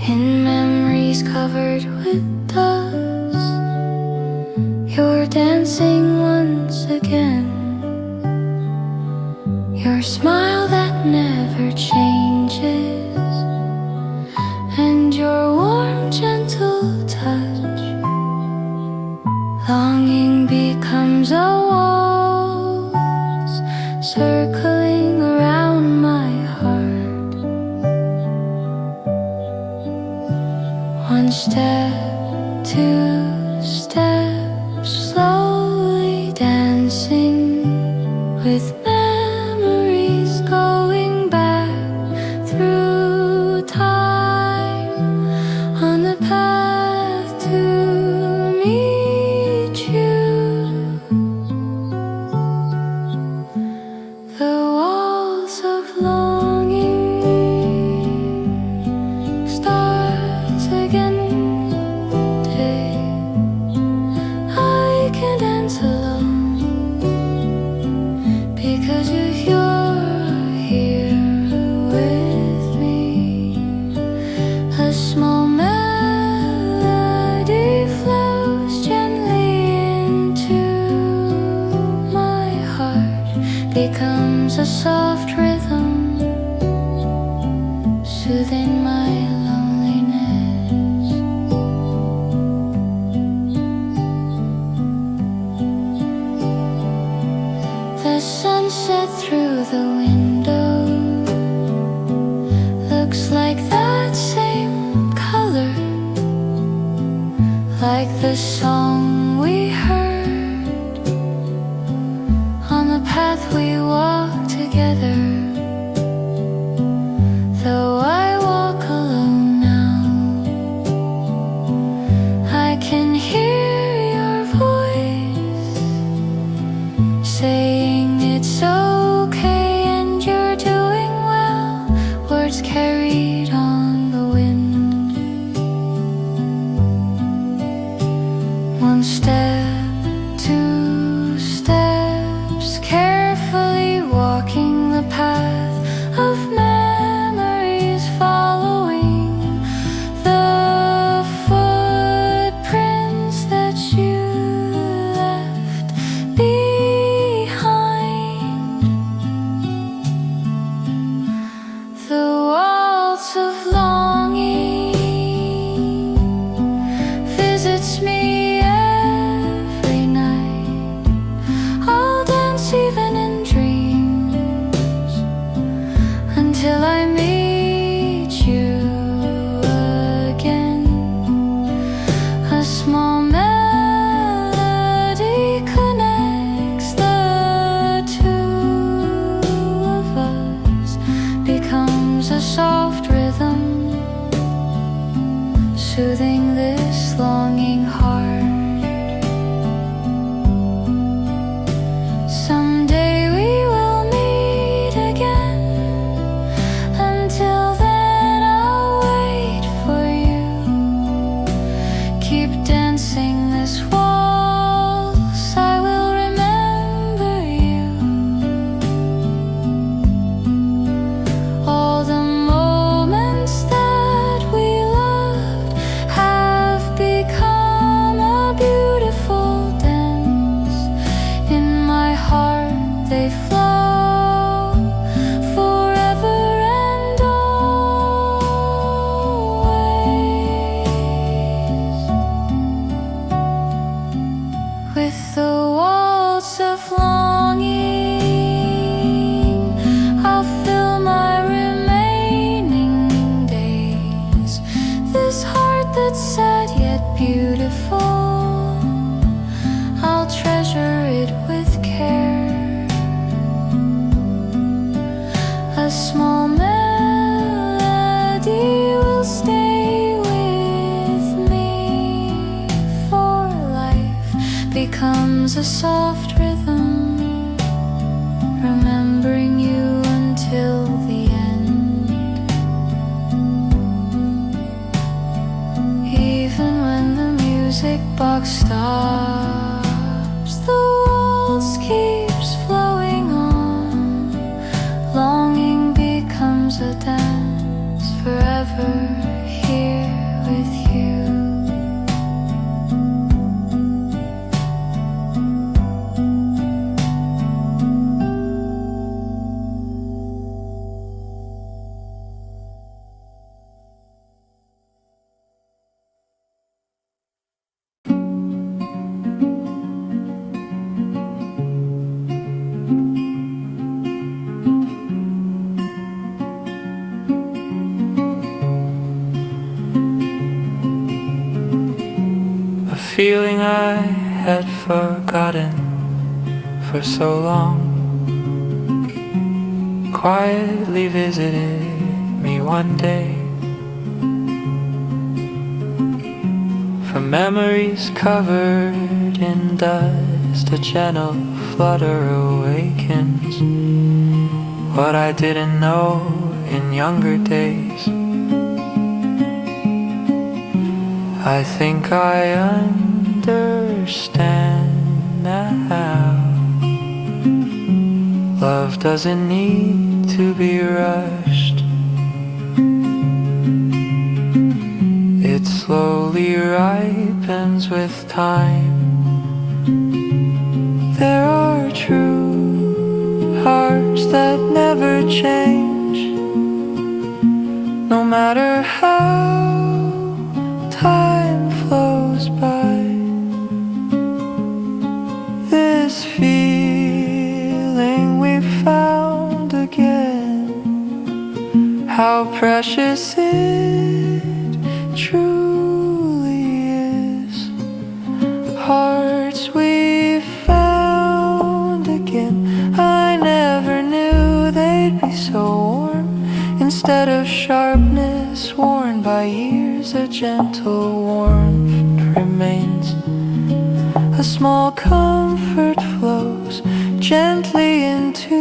In memories covered with dust, you're dancing once again. Your smile that never changes, and your warm, gentle touch. Longing becomes a waltz, circling around my heart. One step, two steps, slowly dancing with memories going back through time on the path to meet you. The waltz of longing starts again today. I can dance alone because you're here with me. A small melody flows gently into my heart, becomes a soft rhythm, soothing my loneliness. The sunset through the window looks like that same color, like the song we heard on the path we walked together. Though I walk alone now, I can hear your voice saying it's okay and you're doing well. Words carried on the wind. One step, two steps, carefully walking the path of memories, following the footprints that you left behind. The waltz of longing visits me every night. I'll dance even in dreams until I meet you again. A small melody connects the two of us, becomes a soft rhythm, soothing this longing heart. Someday we will meet again. Until then I'll wait for you. Keep dancing this waltz, I will remember you. All the moments that we loved have become a beautiful dance. In my heart they flow forever and always. With the waltz of longing, I'll fill my remaining days. This heart that's sad yet beautiful, I'll treasure it with care. A small melody will stay with me for life, becomes a soft rhythm, remembering you until the end. Even when the music box stops, the waltz keeps flowing on. Longing becomes a dance forever here. feeling I had forgotten for so long quietly visited me one day. From memories covered in dust, a gentle flutter awakens what I didn't know in younger days. I think I understand now. Love doesn't need to be rushed. It slowly ripens with time. There are true hearts that never change, no matter how time flows by. This feeling we found again, how precious it truly is. Hearts we found again, I never knew they'd be so warm. Instead of sharpness worn by years, a gentle warmth remains. A small comfort flows gently into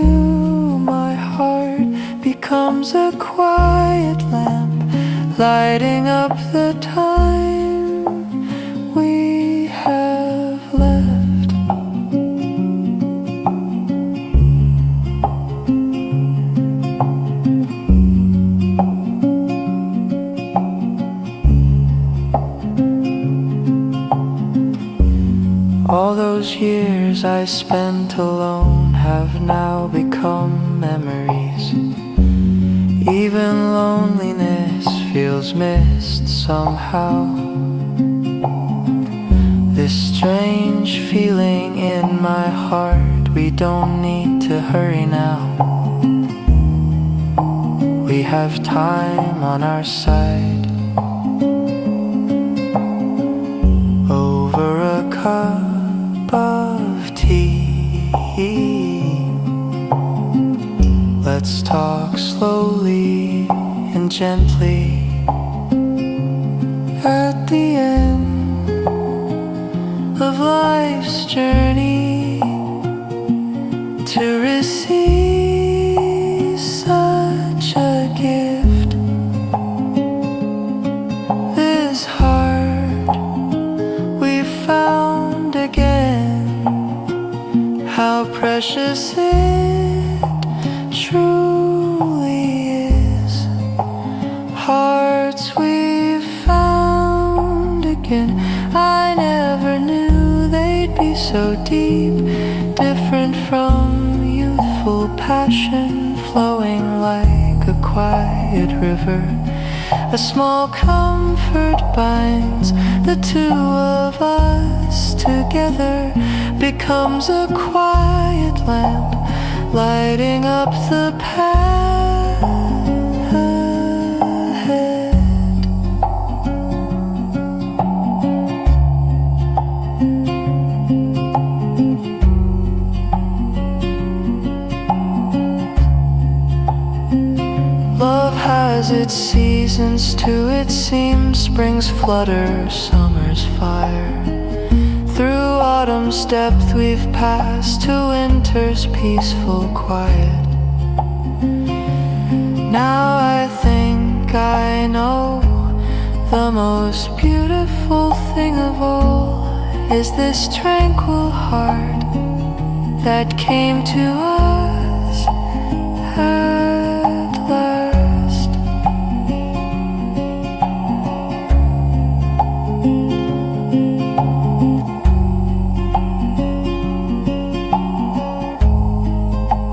my heart, becomes a quiet lamp, lighting up the time we have left. All those years I spent alone have now become memories. Even loneliness feels missed somehow. This strange feeling in my heart, we don't need to hurry now. We have time on our side. Over a cup of tea, let's talk slowly and gently. At the end of life's journey, to receive such a gift, this heart we found again, how precious it truly is. Hearts we found again, I never knew they'd be so deep, different from youthful passion, flowing like a quiet river. A small comfort binds the two of us together, becomes a quiet lamp, lighting up the path ahead. Love has its seasons too, it seems. Spring's flutter, summer's fire. Through autumn's depth we've passed to winter's peaceful quiet. Now I think I know the most beautiful thing of all is this tranquil heart that came to us at last.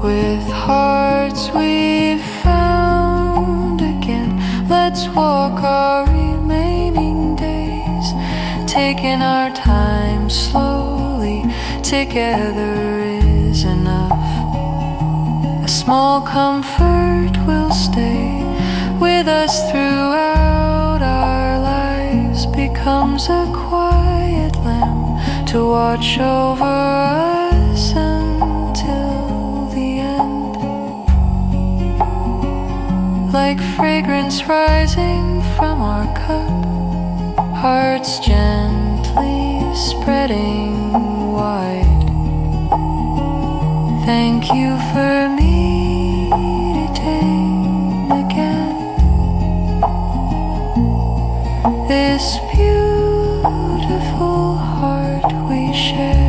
With hearts we found again, let's walk our remaining days, taking our time slowly. Together is enough. A small comfort will stay with us throughout our lives, becomes a quiet lamb to watch over us until the end. Like fragrance rising from our cup, hearts gently spreading wide. Thank you for meeting again. This beautiful heart we share.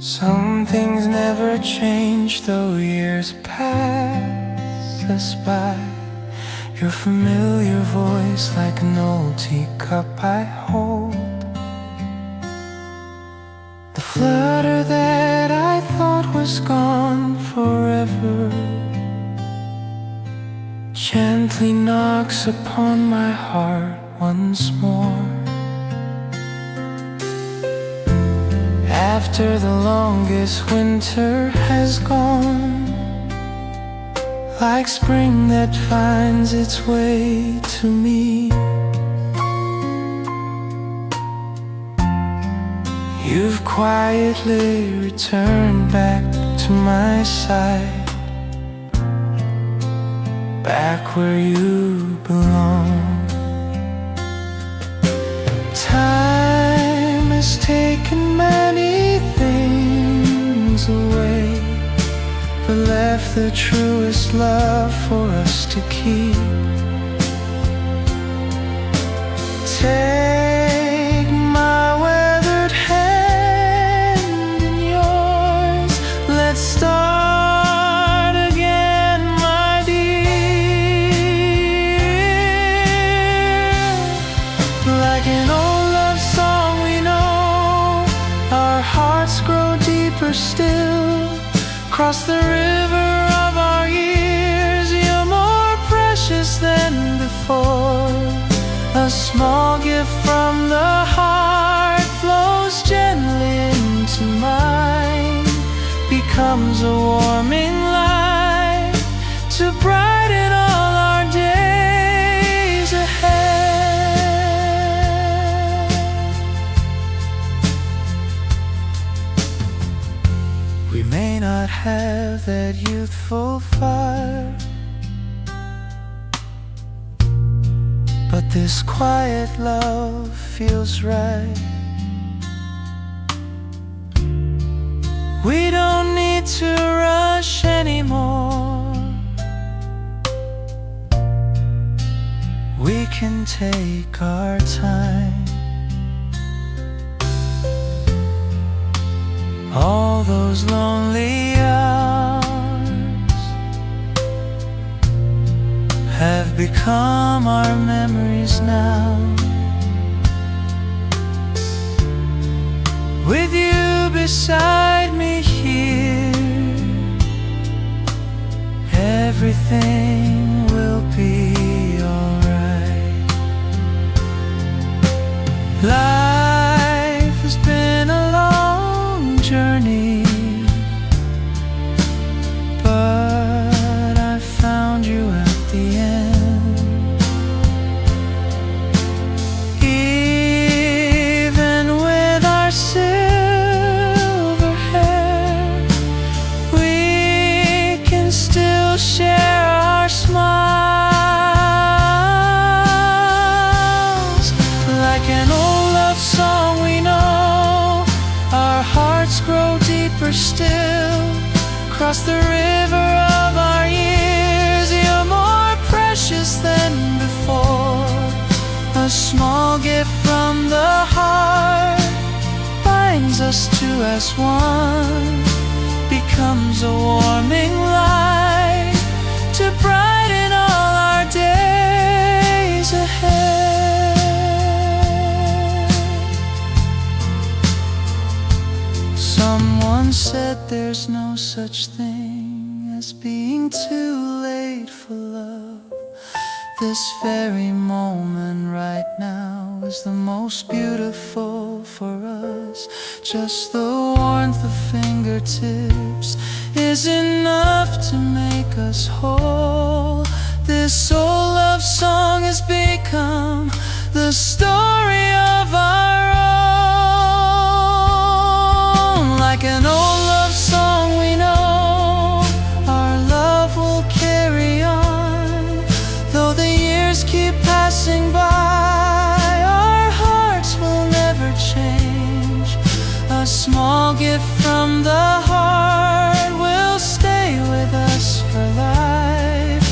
Some things never change, though years pass us by. Your familiar voice like an old teacup I hold. The flutter that I thought was gone forever gently knocks upon my heart once more. After the longest winter has gone, like spring that finds its way to me, you've quietly returned back to my side, back where you belong. Time has taken many things away, but left the truest love for us to keep. Take my weathered hand in yours. Let's start again, my dear. Like an old love song we know, our hearts grow deeper still. Cross the river of our years, you're more precious than before. A small gift from the heart flows gently into mine, becomes a warming light to brighten all our days ahead. We may not have that youthful fire, but this quiet love feels right. We don't need to rush anymore. We can take our time. All those lonely hours have become our memories now. With you beside me here, everything will be alright. Life has been a long journey, but I found you at the end. Even with our silver hair, we can still share our smiles. Like an old love song we know, our hearts grow deeper still. Cross the river of our years, you're more precious than before. us two as one becomes a warming light to brighten all our days ahead. Someone said there's no such thing as being too late for love. This very moment right now is the most beautiful for us. Just the warmth of fingertips is enough to make us whole. This old love song has become the story of our own. Like an old love song we know, our love will carry on. Though the years keep passing by, our hearts will never change. A small gift from the heart will stay with us for life.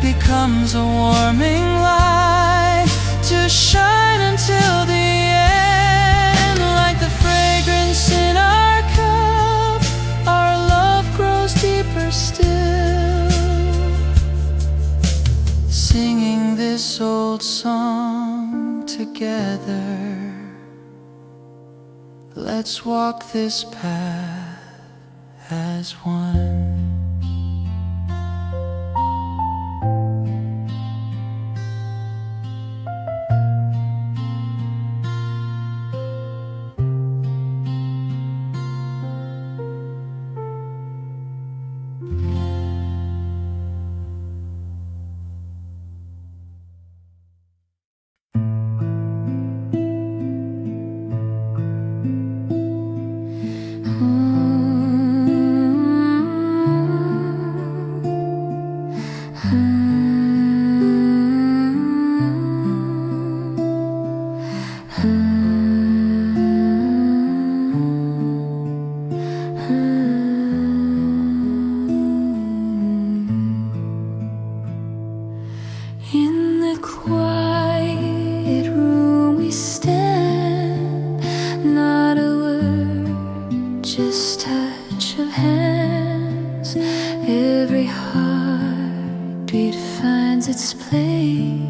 Becomes a warming light to shine until the end. Like the fragrance in our cup, our love grows deeper still. Singing this old song together. Let's walk this path as one. In the quiet room we stand, not a word, just touch of hands. Every heartbeat finds its place,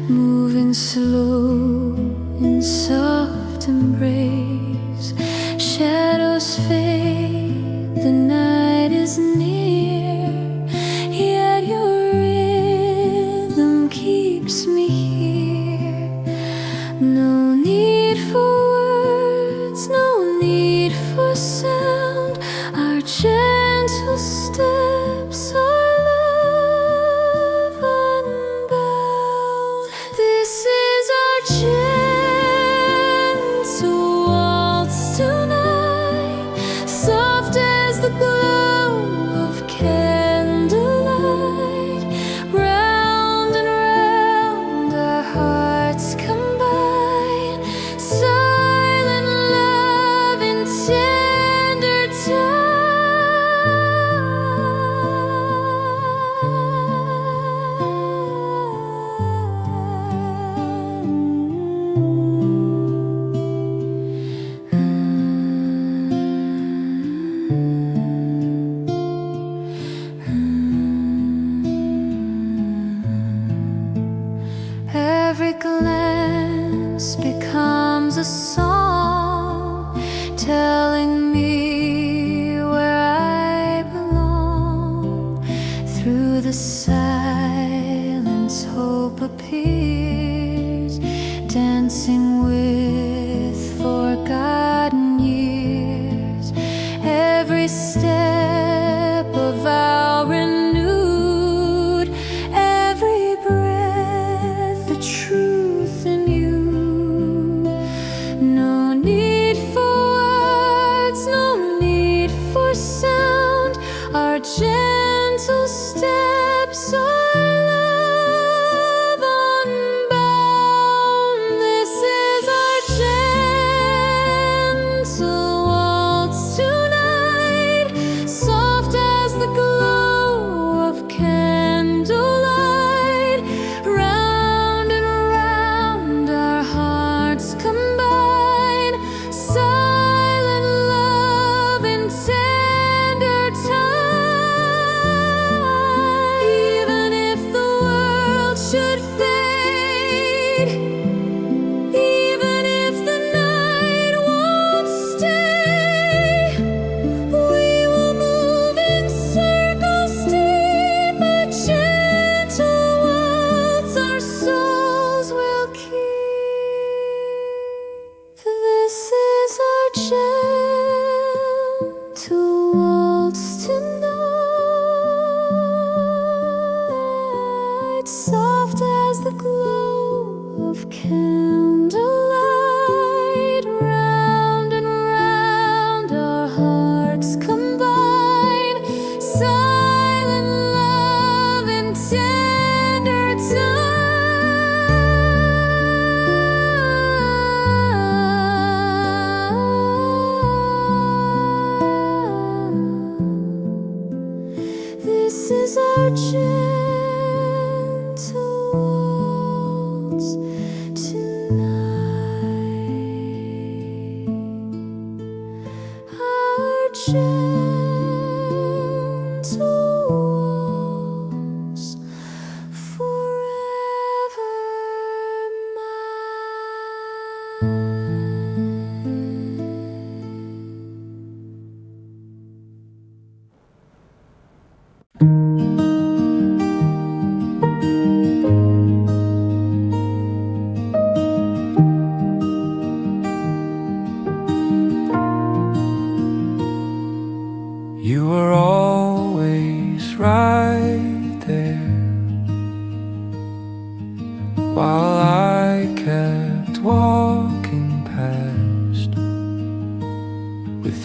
moving slow in soft embrace. Shadows fade, the night is near, yet your rhythm keeps me here. No need for words, no need for sound. Our gentle steps, our love unbound. This is our gentle waltz tonight, soft as the glow of candlelight. Round and round our hearts combine, silent love in tender Every glance becomes a song, telling me where I belong. Through the silence, hope appears, dancing with forgotten years. Every step of our renewed, every breath a truth in you. No need for words, no need for sound. Our gentle steps, our love unbound. This is our gentle waltz tonight, soft as the glow of candlelight. Round and round our hearts combine, silent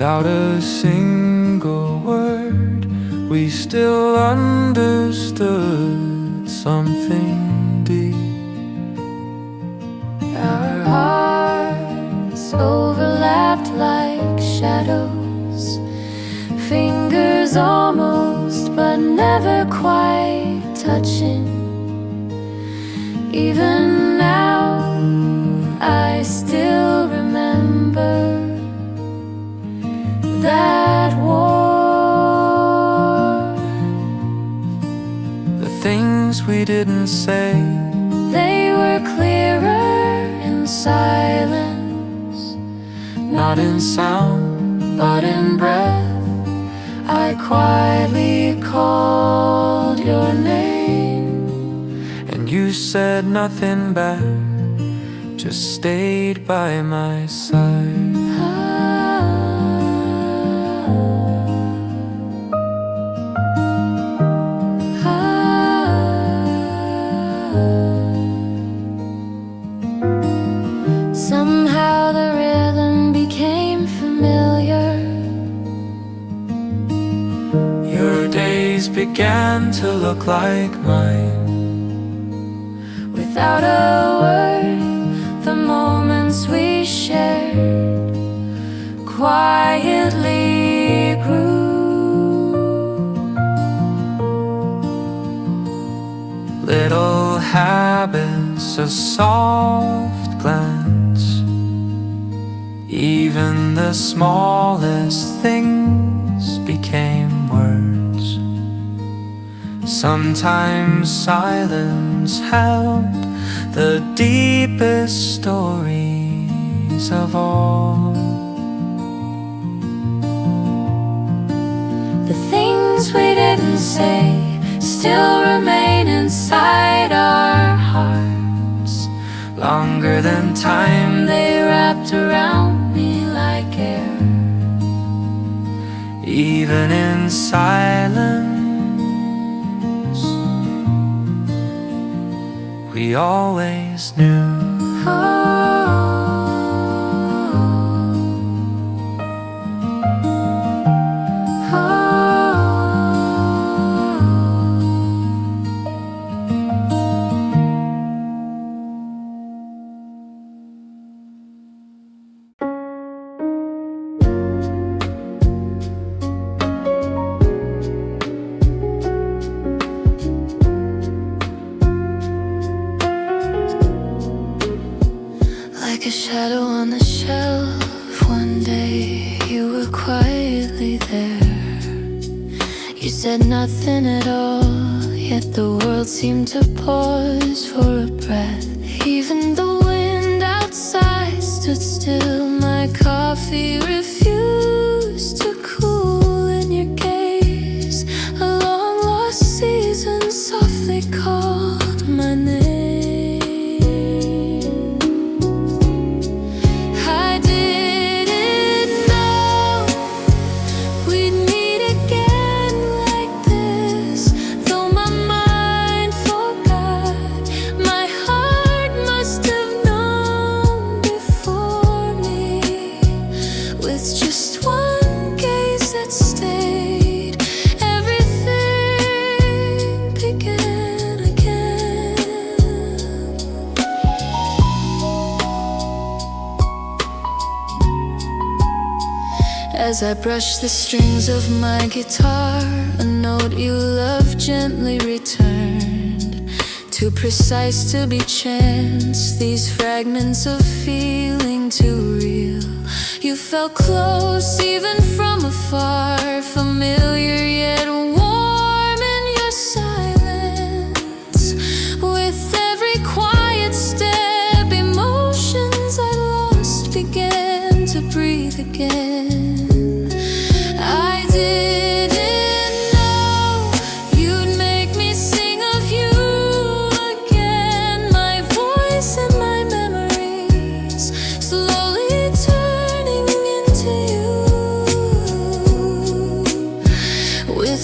Without a single word, we still understood something deep. Our hearts overlapped like shadows, fingers almost but never quite touching. Even now I still remember that war. The things we didn't say, they were clearer in silence, not in sound, but in breath. I quietly called your name, and you said nothing back, just stayed by my side. Somehow the rhythm became familiar. Your days began to look like mine. Without a word, the moments we shared quietly grew. Little habits, a soft glance, even the smallest things became words. Sometimes silence held the deepest stories of all. The things we didn't say still remain inside our hearts. Longer than time, They wrapped around me like air. even in silence, we always knew. Like a shadow on the shelf, one day you were quietly there. You said nothing at all, yet the world seemed to pause for a breath. Even the wind outside stood still, my coffee refused to cool in your gaze. A long lost season softly called my name. As I brush the strings of my guitar, a note you love gently returned. Too precise to be chance, these fragments of feeling too real. You felt close even from afar, familiar yet warm in your silence. With every quiet step, emotions I lost began to breathe again. I didn't know you'd make me sing of you again. My voice and my memories slowly turning into you. With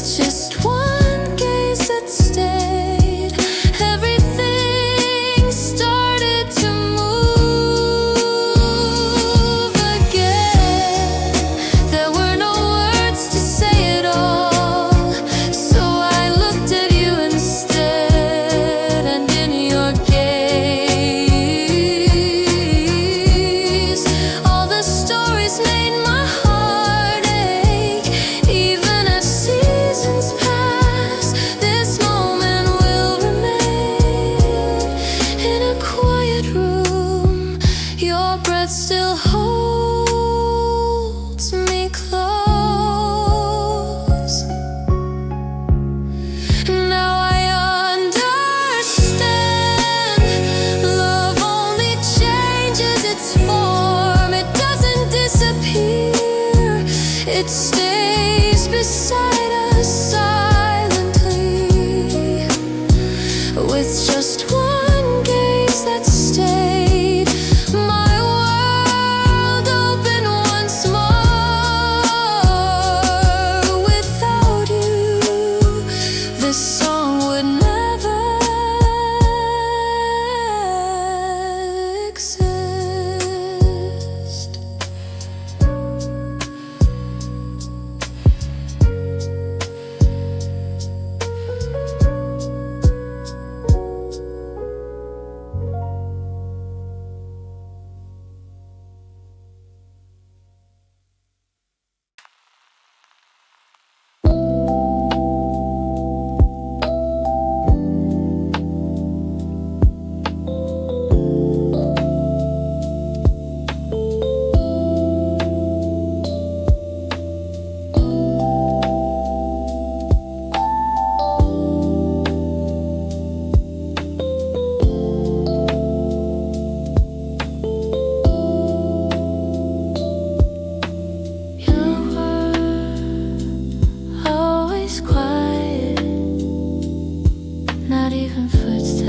not even footsteps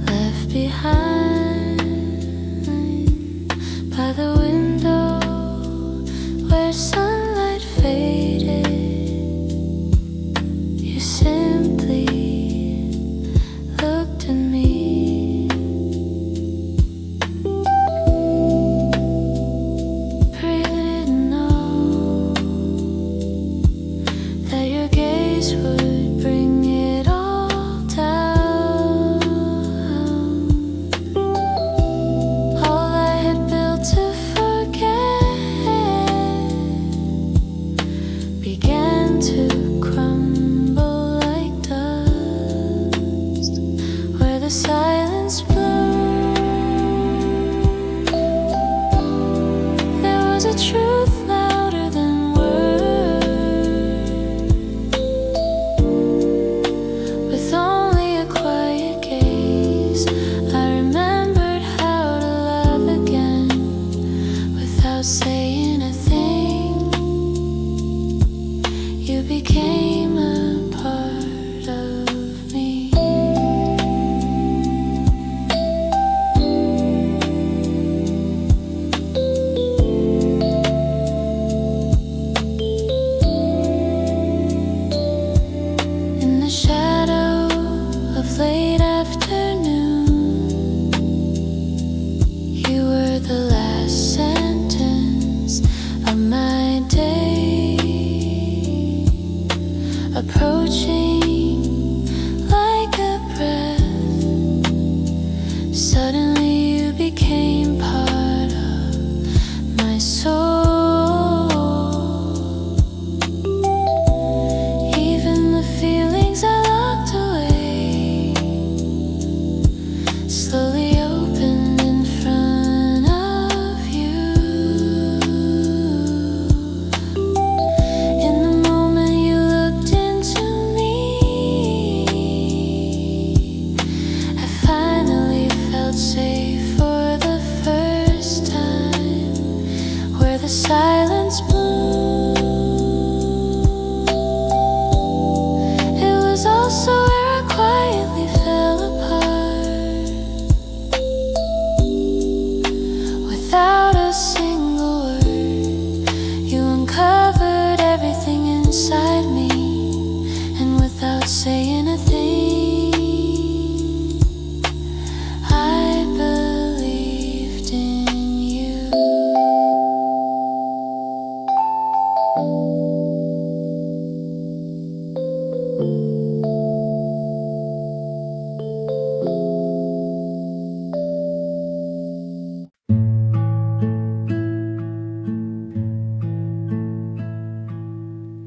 left behind by the window where sunlight faded. You simply looked at me. Pretty didn't know that your gaze would bring it all down. All I had built to forget began to crumble like dust where the silence blurred. There was a truth louder than words. With only a quiet gaze, I remembered how to love again without saying a thing. You became a part of me. In the shadow of late afternoon, you were the last sentence of my day, approaching like a breath. Suddenly you became part of my soul. Even the feelings I locked away slowly opened in front of you. In the moment you looked into me, I finally felt safe for the first time, where the silence blew. It was also where I quietly fell apart. Without a single word, you uncovered everything inside me, and without saying a thing, I believed in you.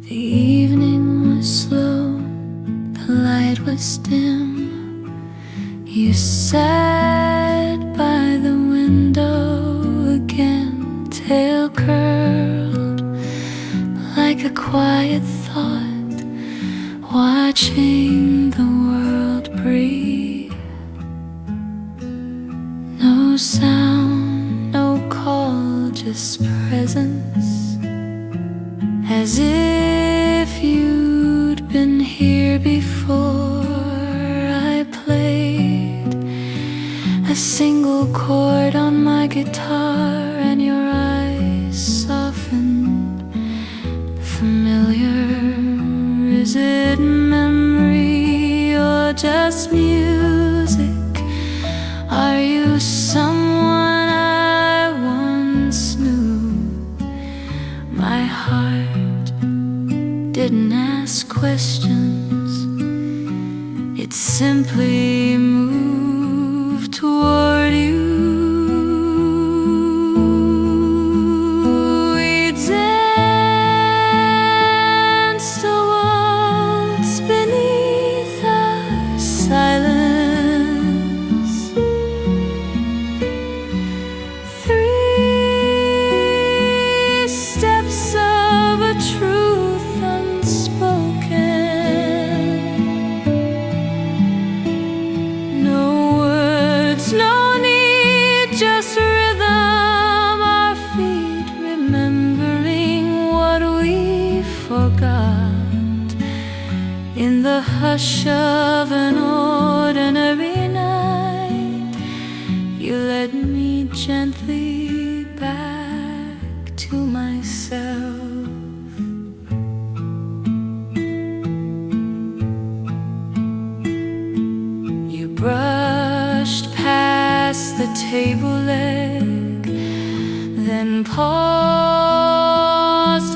The evening was slow, the light was dim. You sat by the window again, tail curled like a quiet thought, watching the world breathe. No sound, no call, just presence, as if you'd been here before. I played a single chord on my guitar, and your eyes softened. Familiar, is it memory or just music? Are you someone I once knew? My heart didn't ask questions, it simply moved toward you. We danced a waltz beneath our silence. 3 steps of a truth unspoken. of an ordinary night, you led me gently back to myself. You brushed past the table leg, then paused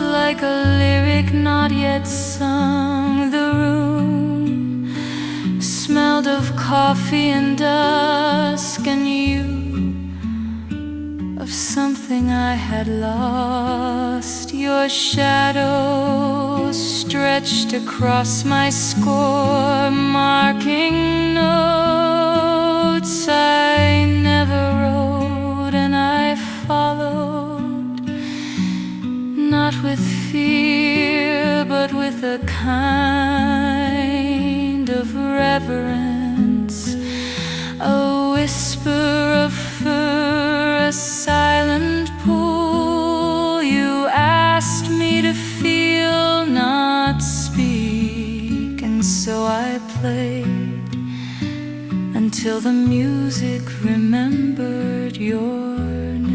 like a lyric not yet sung. The room smelled of coffee and dusk, and you of something I had lost. Your shadow stretched across my score, marking notes I never wrote, and I followed, not with fear, but with a kind of reverence, a whisper of fur, a silent pull. You asked me to feel, not speak, and so I played until the music remembered your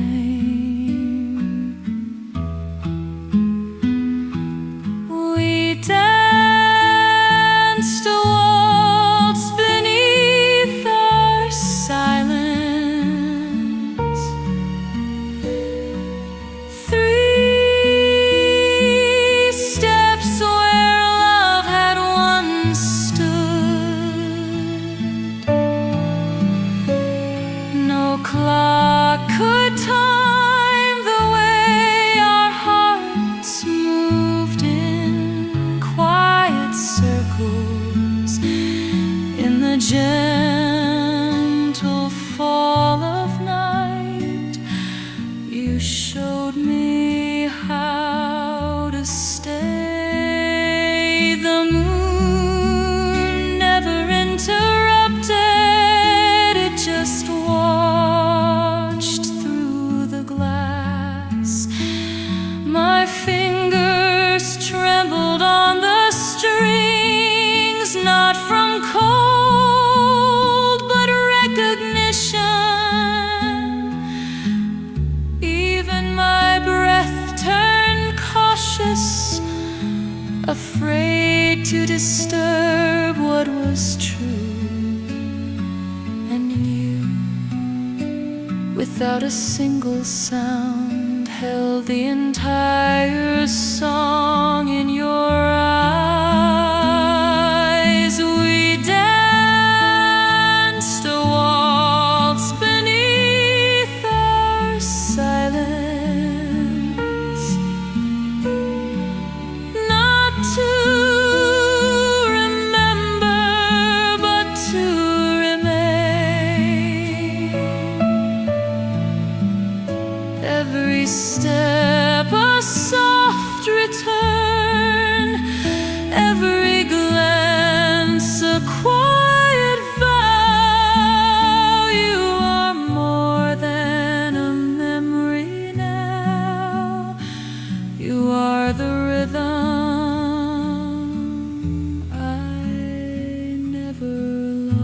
name. We danced a waltz beneath our silence. 3 steps where love had once stood. No clock could time the way our hearts moved in quiet circles in the gentle fall of night. You showed me how to stay. The moon never interrupted, it just watched through the glass. My fingers trembled on the strings, not from cold but recognition. Even my breath turned cautious, afraid to disturb what was true. And you, without a single sound, held the entire song in your eyes. We danced a waltz beneath our silence, not to remember but to remain. Every step a soft return, every glance a quiet vow. You are more than a memory now, you are the rhythm I never lost.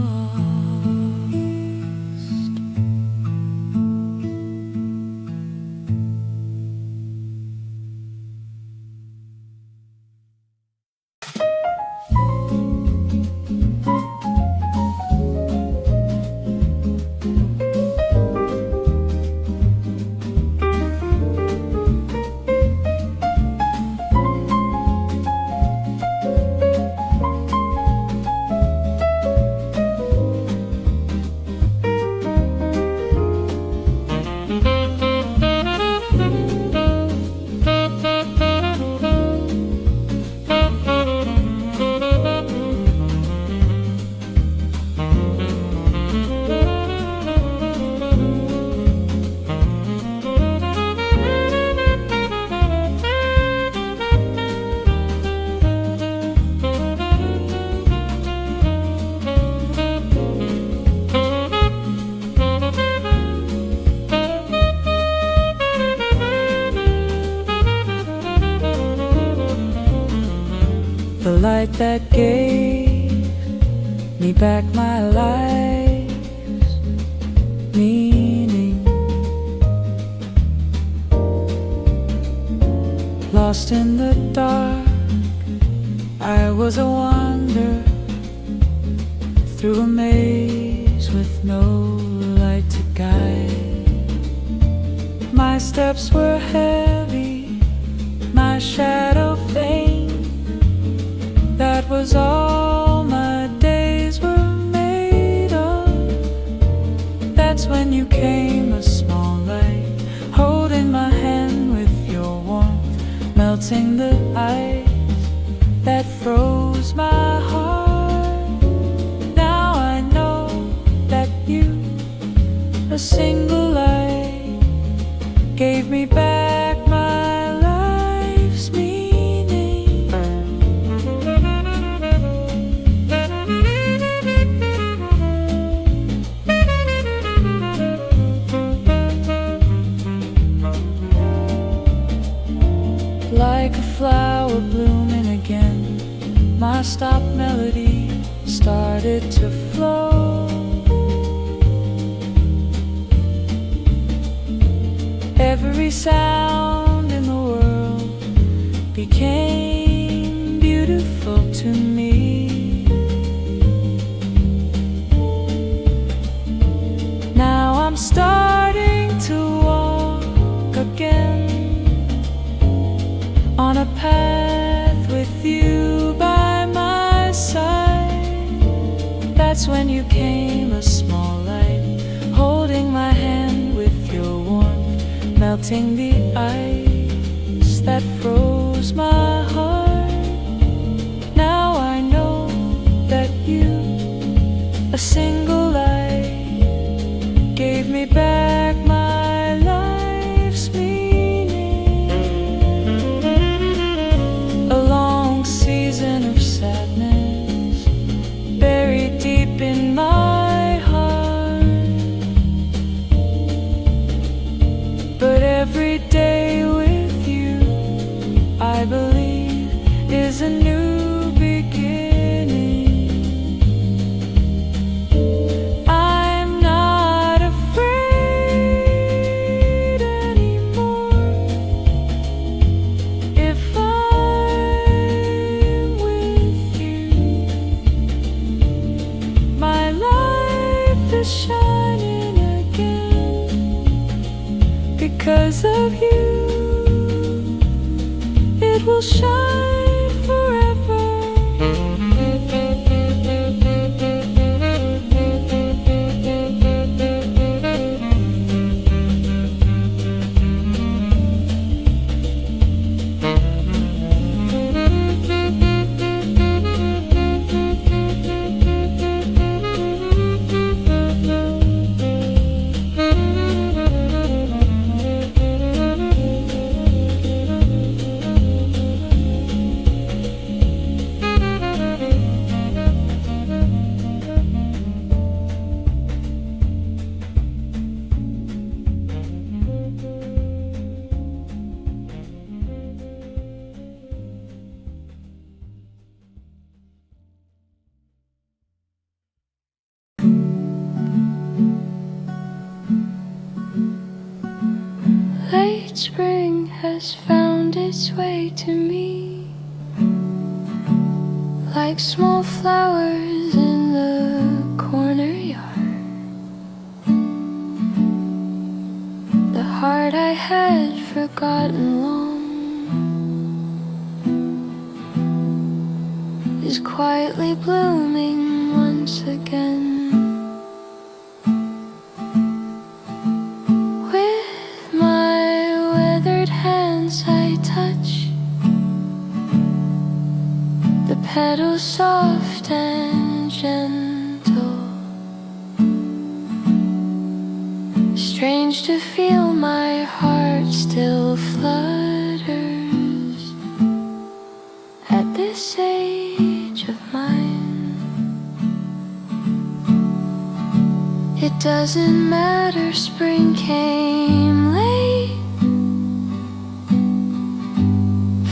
The light that gave me back my life's meaning. Lost in the dark, I was a wanderer through a maze with no light to guide. My steps were heavy, my shadow faint. That was all my days were made of. That's when you came, a small light, holding my hand with your warmth, melting the ice that froze my heart. Now I know that you, a single light, gave me back my life's meaning. Like a flower blooming again, my stopped melody started to flow. Every sound in the world became beautiful to me. Now I'm starting to walk again on a path with you by my side. That's when you came, a small light, holding my hand with your warmth, melting the ice that froze my heart. Now I know that you, a single light, gave me back my life's meaning. A long season of sadness buried deep in my heart, but every day with you, I believe, is a new beginning. I'm not afraid anymore. If I'm with you, my life is shining again. Because of you, it will shine forever. Late spring has found its way to me, like small flowers in the corner yard. The heart I had forgotten long is quietly blooming once again. With my weathered hands I touch the petals, soft and gentle. Strange to feel my heart still flutters at this age of mine. It doesn't matter, spring came late.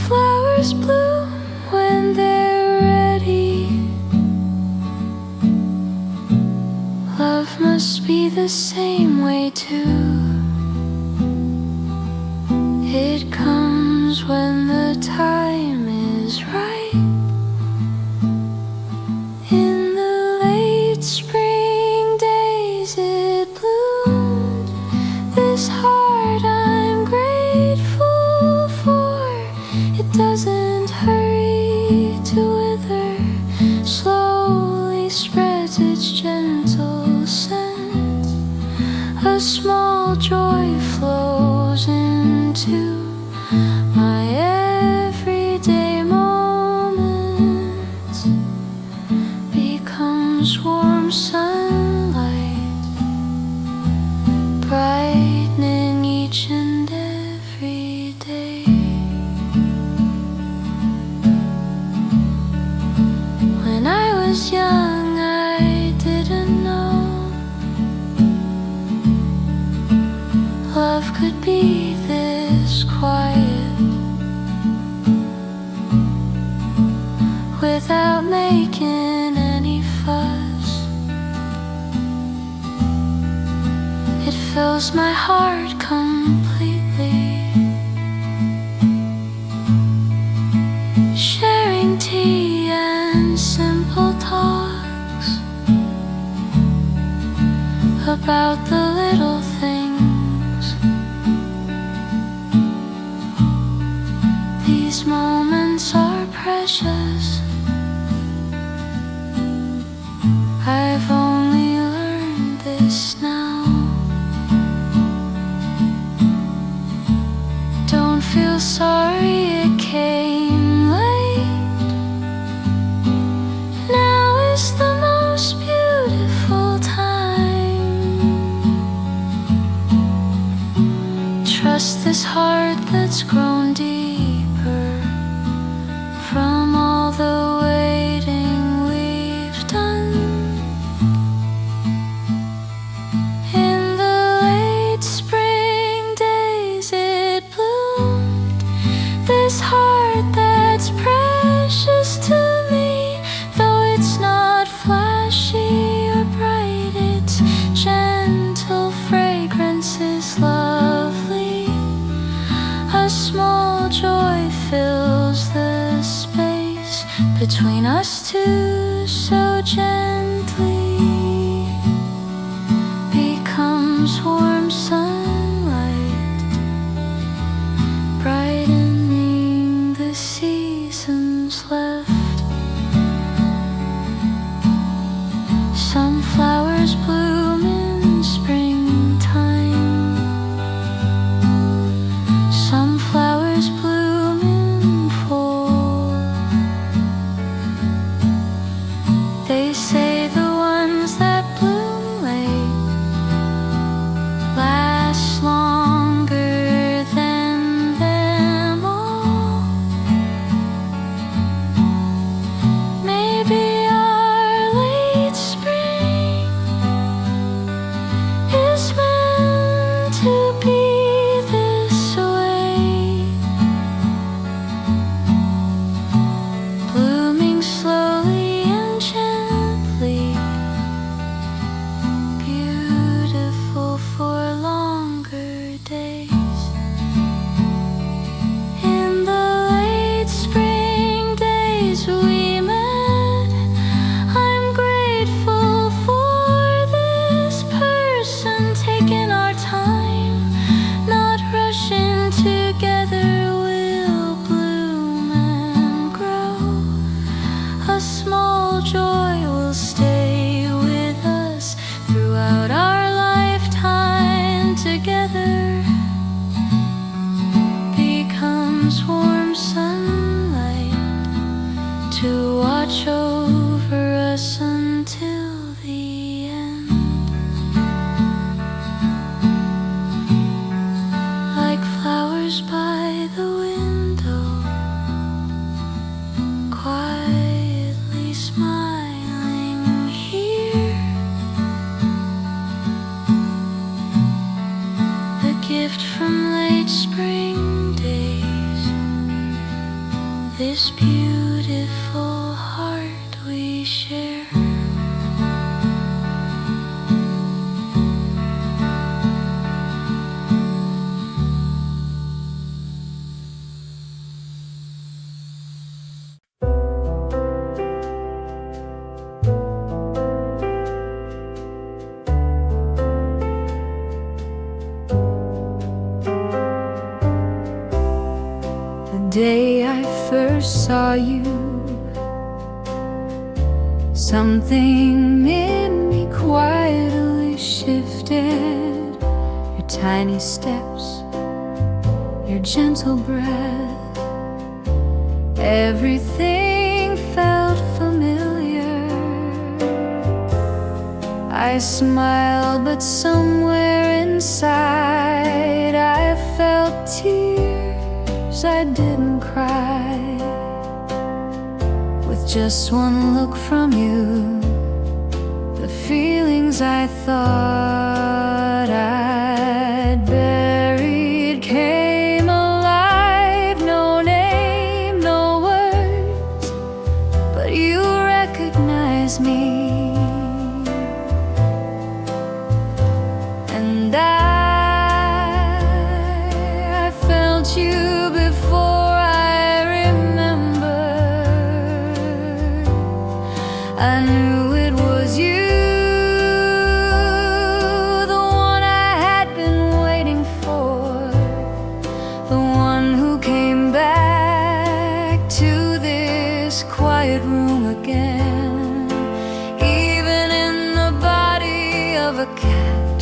Flowers bloom when they're ready. must be the same way too. It comes when the time is right. In the late spring days it bloomed. This heart I'm grateful for. It doesn't hurry to wither. Slowly spreads its gentle scent. A small joy flows into my everyday moments. Becomes warm sunlight, brightening each and every day. When I was young, I didn't know love could be this quiet, without making any fuss. It fills my heart completely. Sharing tea and simple talks about the little things. These moments are precious. I've only learned this now. Don't feel sorry it came late. Now is the most beautiful time. Trust this heart that's grown deeper from all the waiting we've done. saw you, something in me quietly shifted. Your tiny steps, your gentle breath, everything felt familiar. I smiled, but somewhere inside I felt tears. I didn't cry. With just one look from you, the feelings I thought I'd buried came alive. No name, no words, but you recognized me. And I felt you before I remembered. I knew it was you, the one I had been waiting for, the one who came back to this quiet room again. Even in the body of a cat,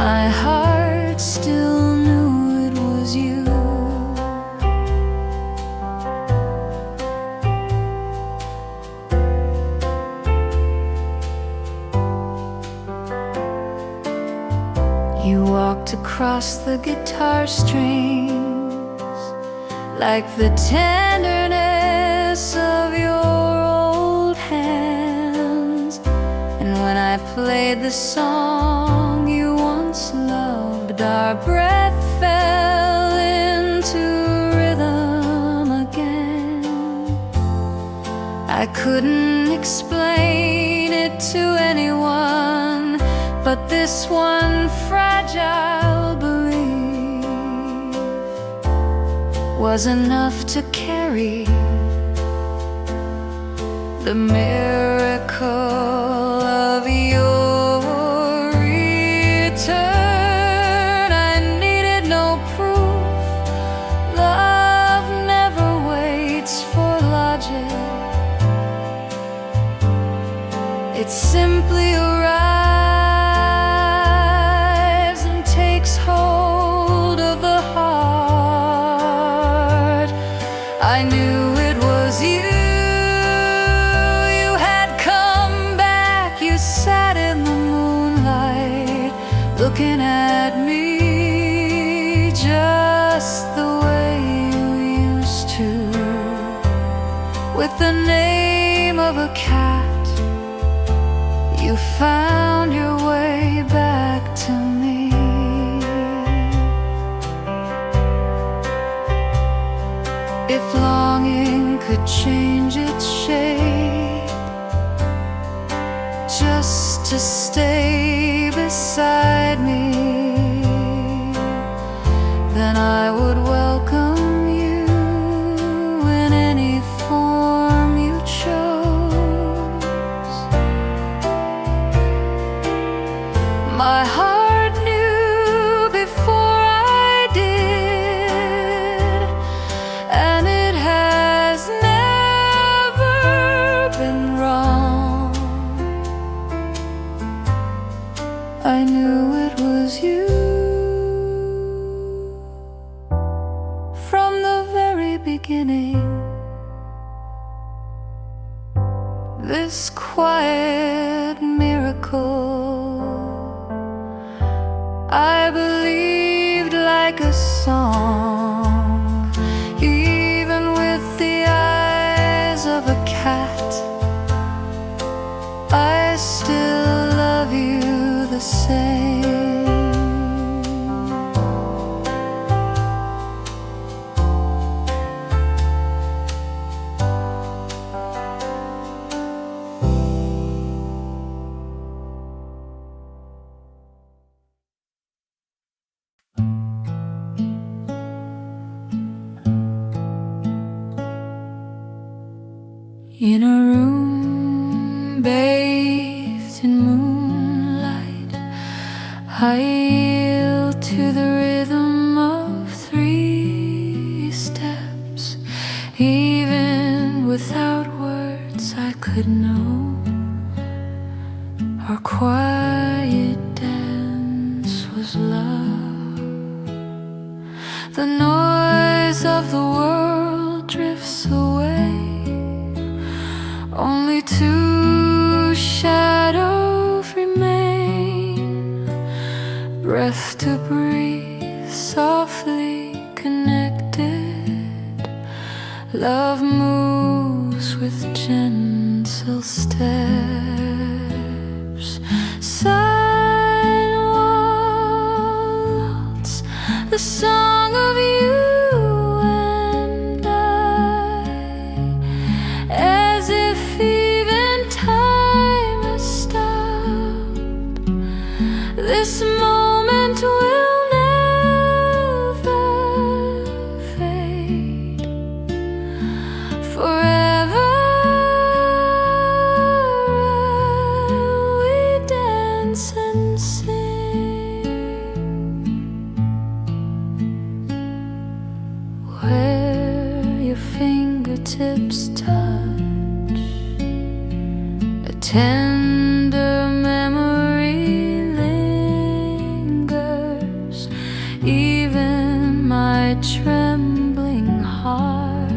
my heart still knew it was you. You walked across the guitar strings like the tenderness of your old hands. And when I played the song you once loved, our breath fell into rhythm again. I couldn't explain it to anyone, but this one fragile belief was enough to carry the miracle of your return. I needed no proof. Love never waits for logic. It simply arrives and takes hold of the heart. I knew it was you. You had come back. You sat in the moonlight looking at me just the way you used to, with the name of a cat. You found your way back to me. If longing could change its shape just to stay beside me, then I would welcome you in any form you chose. My heart knew before I did, and it has never been wrong. I knew it was you from the very beginning. This quiet miracle I believed like a song, even with the eyes of a cat. I still love you the same. In a room bathed in moonlight, I yield to the rhythm of 3 steps. could know. Our quiet dance was love. The noise of the world drifts away. Only two shadows remain. Breath to breathe, softly connected. Love moves with gentle steps. Silent waltz, the song of you and I, as if even time has stopped. This moment will never fade. Forever we dance and sing, where your fingertips touch. A tender memory lingers. Even my trembling heart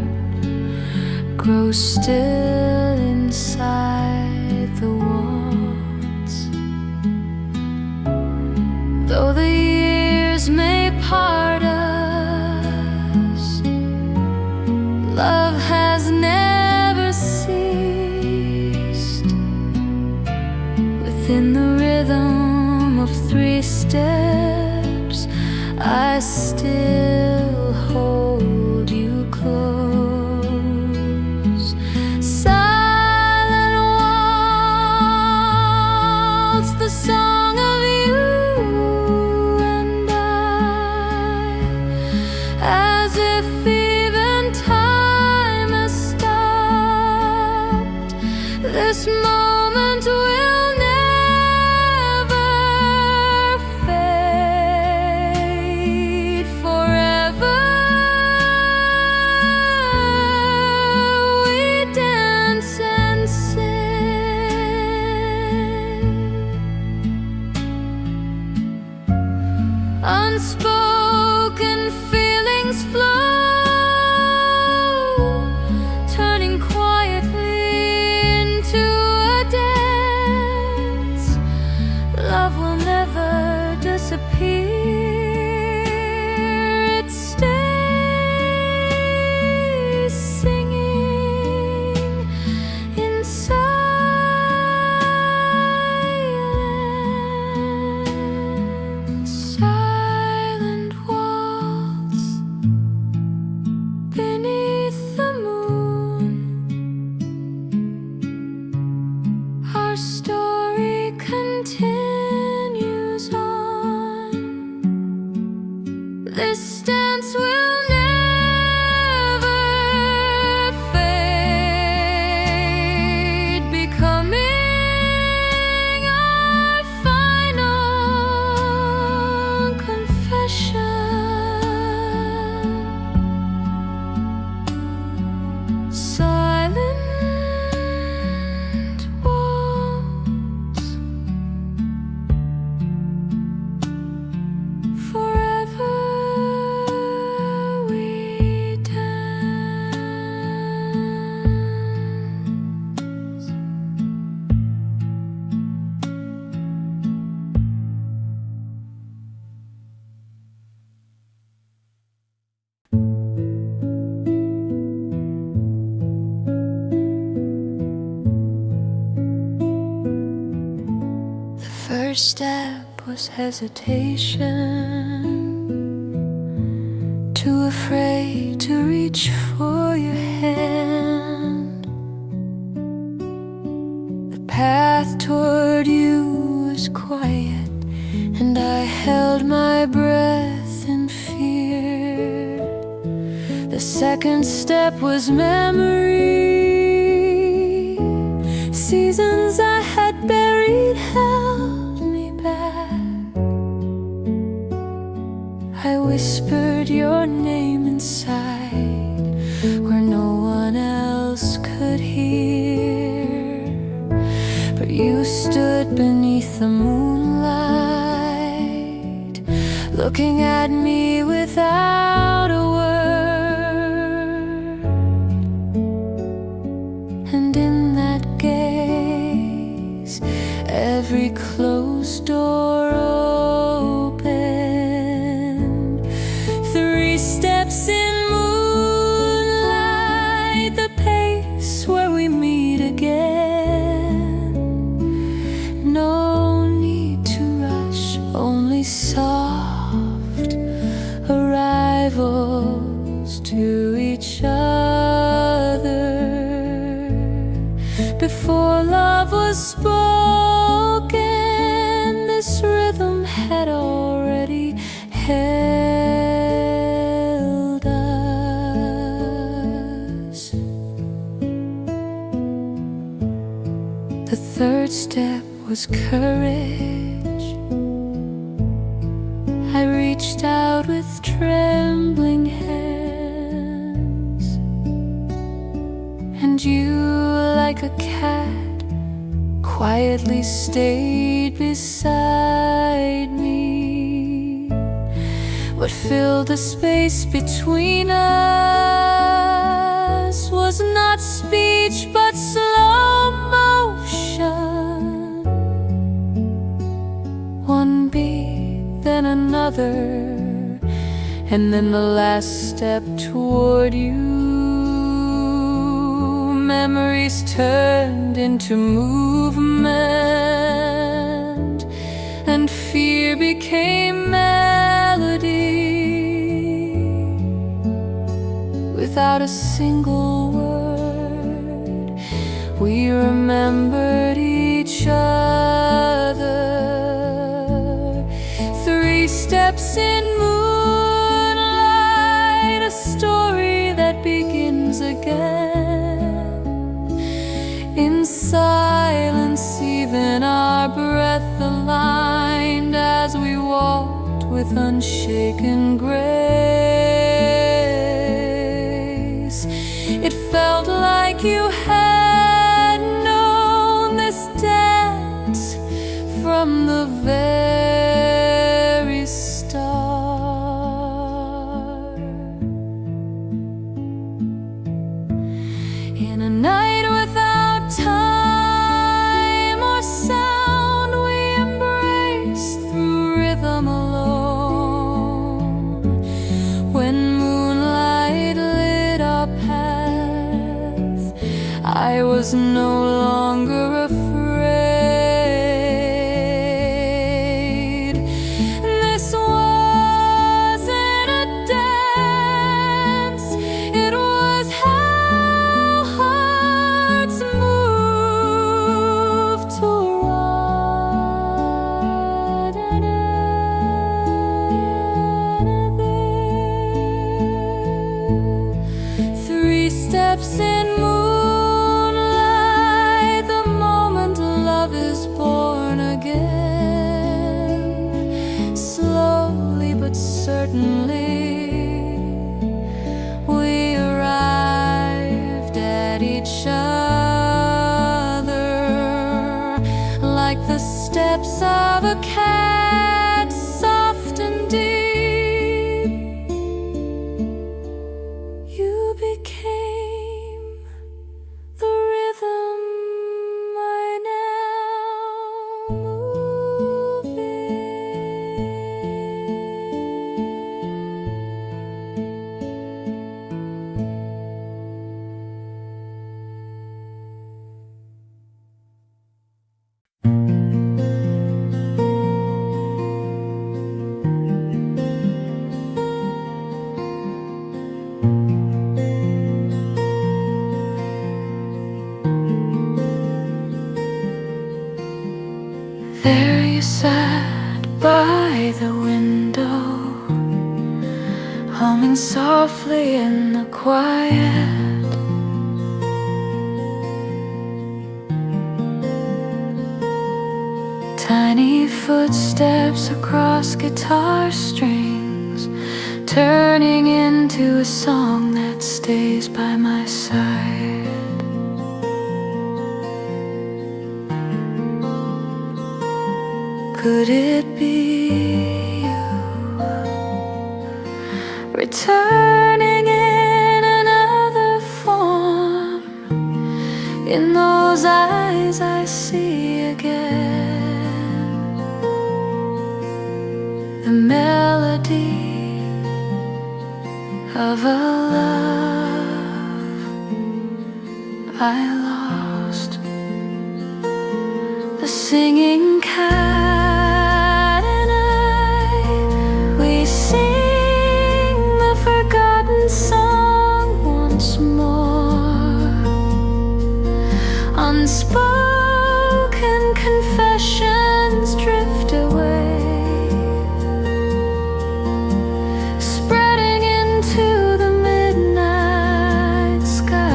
grows still inside the waltz. Though the years may part us, love has never ceased. Within the rhythm of 3 steps, I still hold you close. Silent waltz, the song of you and I, as if even time has stopped. This moment will never fade. Forever we dance and sing. Unspoken feelings flow, turning quietly into a dance. Love will never disappear. It stays singing in silence. Silent waltz beneath the moon. Our story continues on. This dance will never fade, becoming our final confession. Silent waltz, forever we dance. The first step was hesitation, too afraid to reach for your hand. The path toward you was quiet, and I held my breath in fear. The second step was memory. Seasons I had buried held me back. I whispered your name inside where no one else could hear. You stood beneath the moonlight, looking at me without a word. And in that gaze, every closed door opened. 3 steps in moonlight, the pace where we meet again. No need to rush, only soft arrivals to each other. Before love was spoken, this rhythm had already held us. The 3rd step was courage. I reached out with trembling hands, and you, like a cat, quietly stayed beside me. What filled the space between us was not speech but slow motion. One beat, then another, and then the last step toward you. Memories turned into movement, and fear became melody. Without a single word, we remembered each other. 3 steps in moonlight, a story that begins again. In silence, even our breath aligned as we walked with unshaken grace. It felt like you had known this dance from the very start. In a night without time or sound, we embraced through rhythm alone. When moonlight lit our path, I was no longer afraid. This wasn't a dance, it was how hearts move to one another. 3 steps in moonlight, the moment love is born again. Slowly but certainly, we arrived at each other, like the steps of a cat, soft and deep. You became the rhythm I now move in. There you sat by the window, humming softly in the quiet. Tiny footsteps across guitar strings, turning into a song that stays by my side. Could it be you returning in another form? In those eyes I see again the melody of a love I lost. The singing cat and I, we sing the forgotten song once more. Unspoken confessions drift away, spreading into the midnight sky.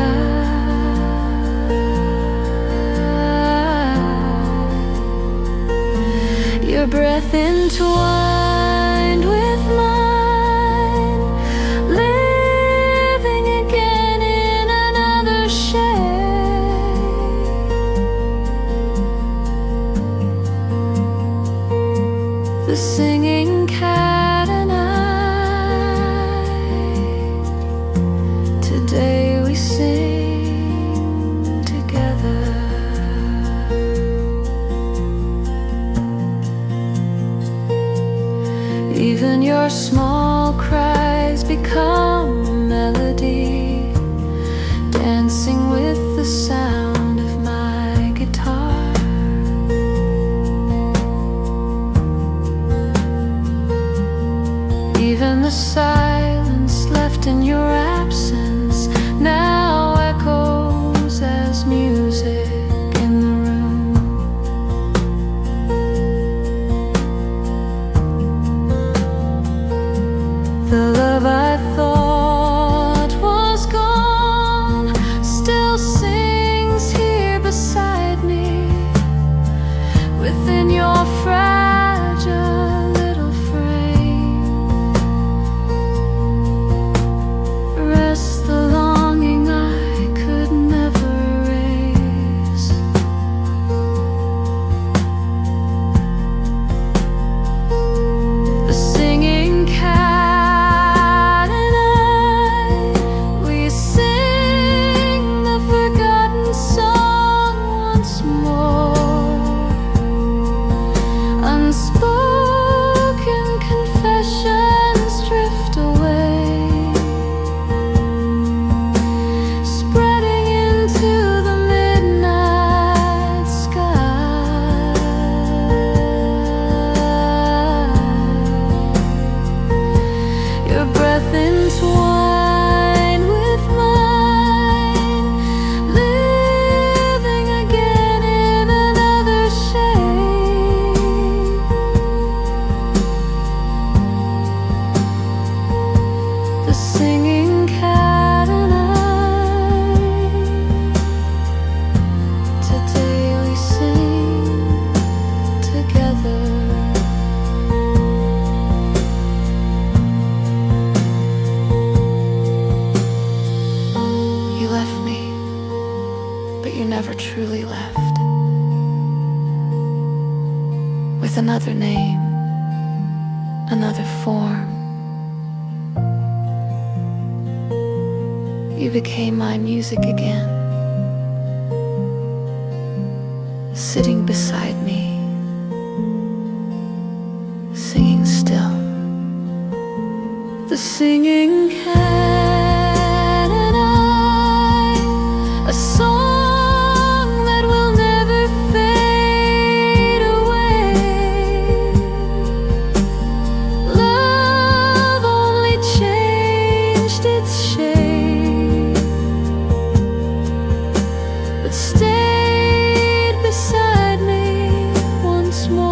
Your breath entwined with mine, living again in another shade. The singing cat and I, today we sing together. Even your small cries become a melody, dancing with the sound of my guitar. Even the silence left in your absence now echoes as music in the room. The love I thought was gone still sings here beside me, within your fragile little frame. Rests the longing I could never erase. The singing cat and I, we sing the forgotten song once more. Unspoken confessions drift away, spreading into the midnight sky. Your breath entwined with mine, living again in another shade. The singing cat and I, today we sing together. You left me, but you never truly left. With another name, another form, you became my music again, sitting beside me, singing still. The singing cat and I, a song that will never fade away. Love only changed its shape, but stayed beside me once more.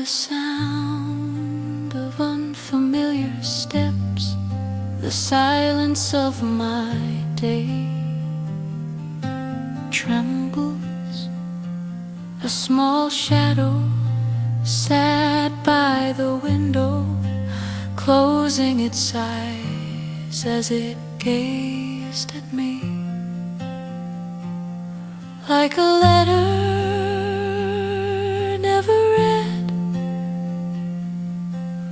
the sound of unfamiliar steps, the silence of my day trembles. A small shadow sat by the window, closing its eyes as it gazed at me. Like a letter never read,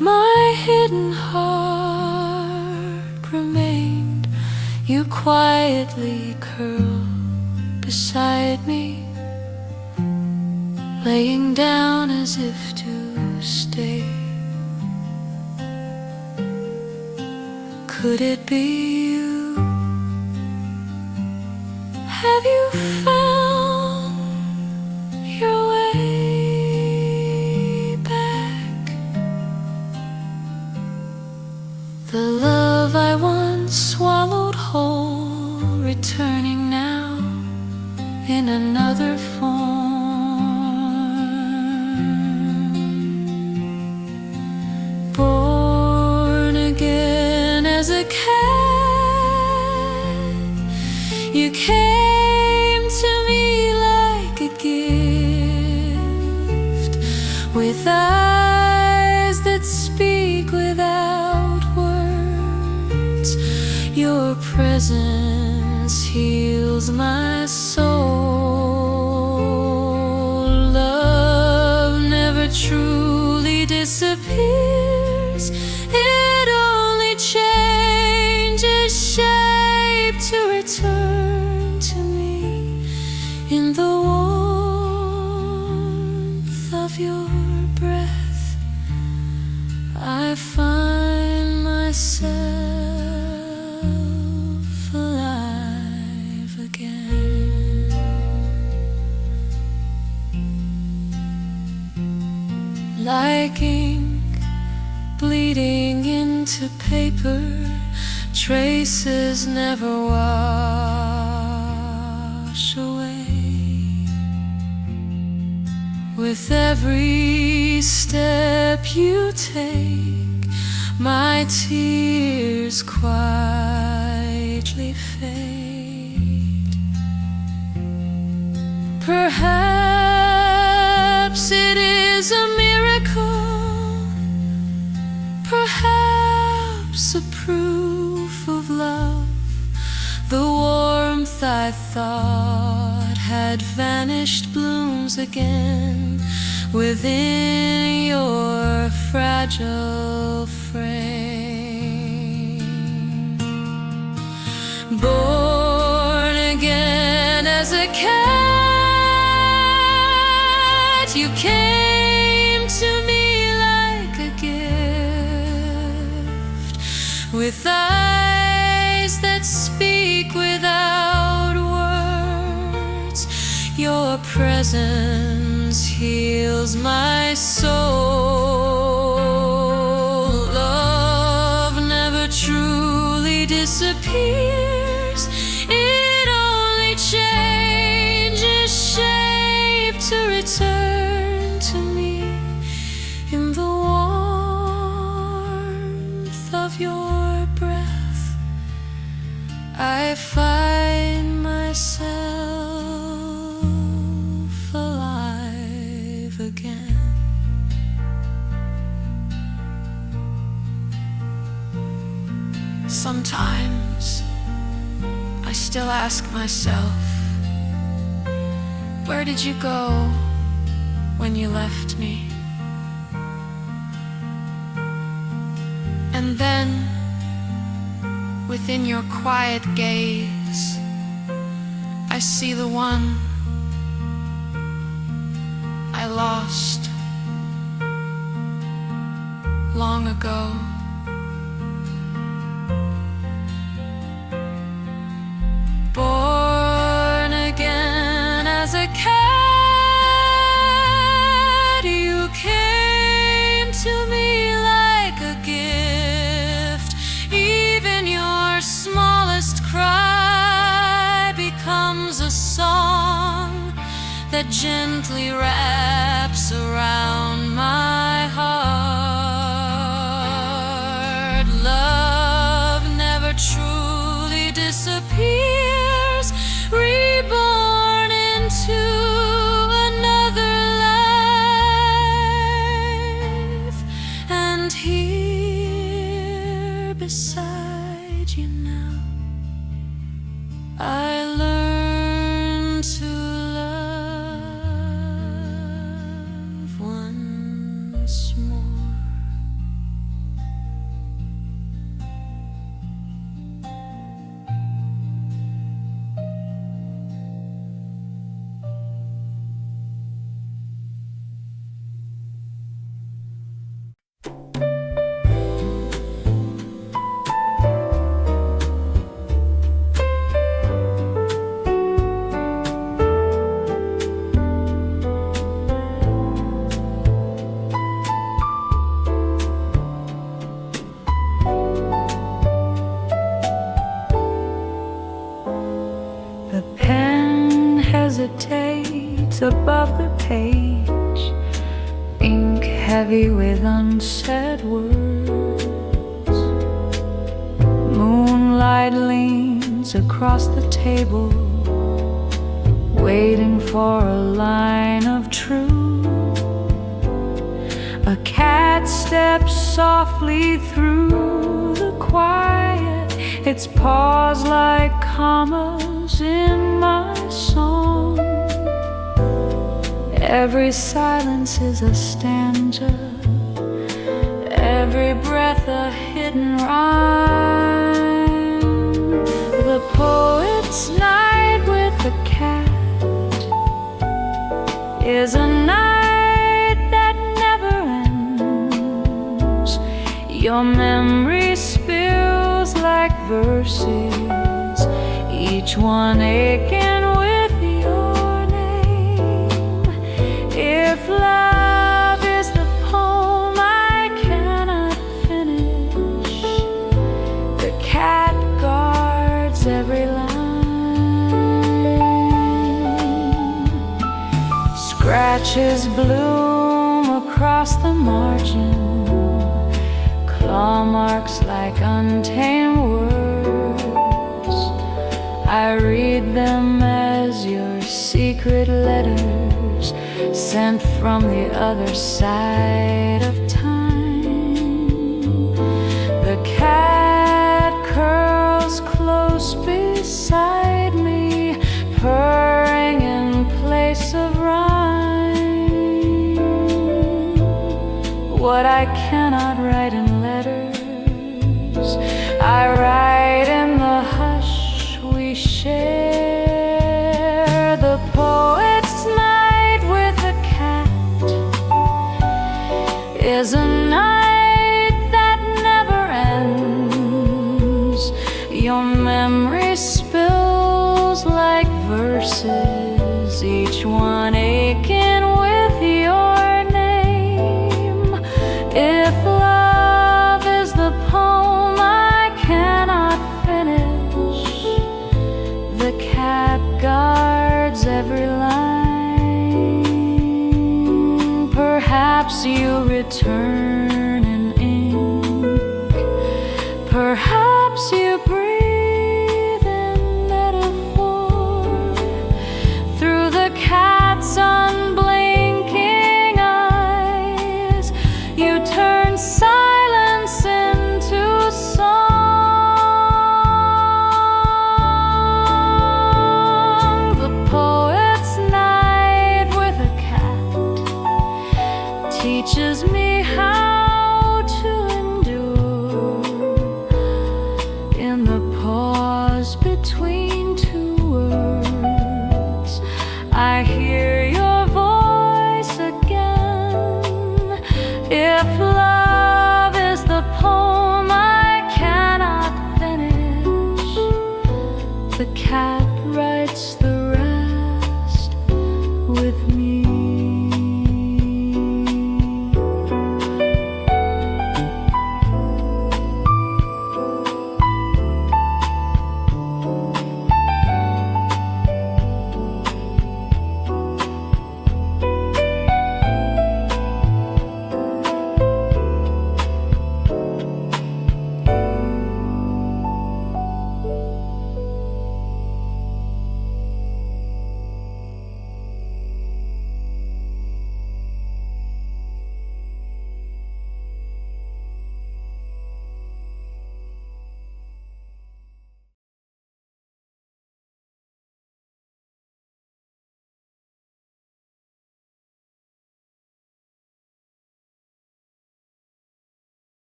my hidden heart remained. You quietly curled beside me, laying down as if to stay. Could it be you? Have you found your way back? The love I once swallowed whole, returning now in another form. Born again as a cat, you came to me like a gift, with eyes that speak without words. Your presence heals my soul. Love never truly disappears, it only changes shape to return to me. In the warmth of your breath, I find myself alive again. Like ink bleeding into paper, traces never wash away. With every step you take, my tears quietly fade. Perhaps it is a miracle, perhaps a proof of love. The warmth I thought had vanished blooms again within your fragile frame. Born again as a cat, you came to me like a gift, with eyes that speak without words. Your presence heals my soul. Love never truly disappears, it only changes shape to return to me. In the warmth of your breath, I find myself alive again. Sometimes I still ask myself, where did you go when you left me? And then, within your quiet gaze, I see the one I lost long ago. Born again as a cat, you came to me like a gift. Even your smallest cry becomes a song that that gently wraps around my heart. Love never truly disappears, reborn into another life. And here beside you now, I learn to love once more. The pen hesitates above the page, ink heavy with unsaid words. Moonlight leans across the table, waiting for a line of truth. A cat steps softly through the quiet, its paws like commas in my song. Every silence is a stanza, every breath a hidden rhyme. The poet's night with the cat is a night that never ends. Your memory spills like verses, each one aching with your name. If love is the poem I cannot finish, the cat guards every line. Scratches bloom across the margin, claw marks like untamed words. I read them as your secret letters, sent from the other side of time. The cat curls close beside me, purring in place of rhyme. What I cannot write in letters, I write in the hush we share. The poet's night with a cat is a night that never ends. Your memory spills like verses, each one aching with your name. If love is the poem I cannot finish, the cat guards every line. Perhaps you return in ink, perhaps you bring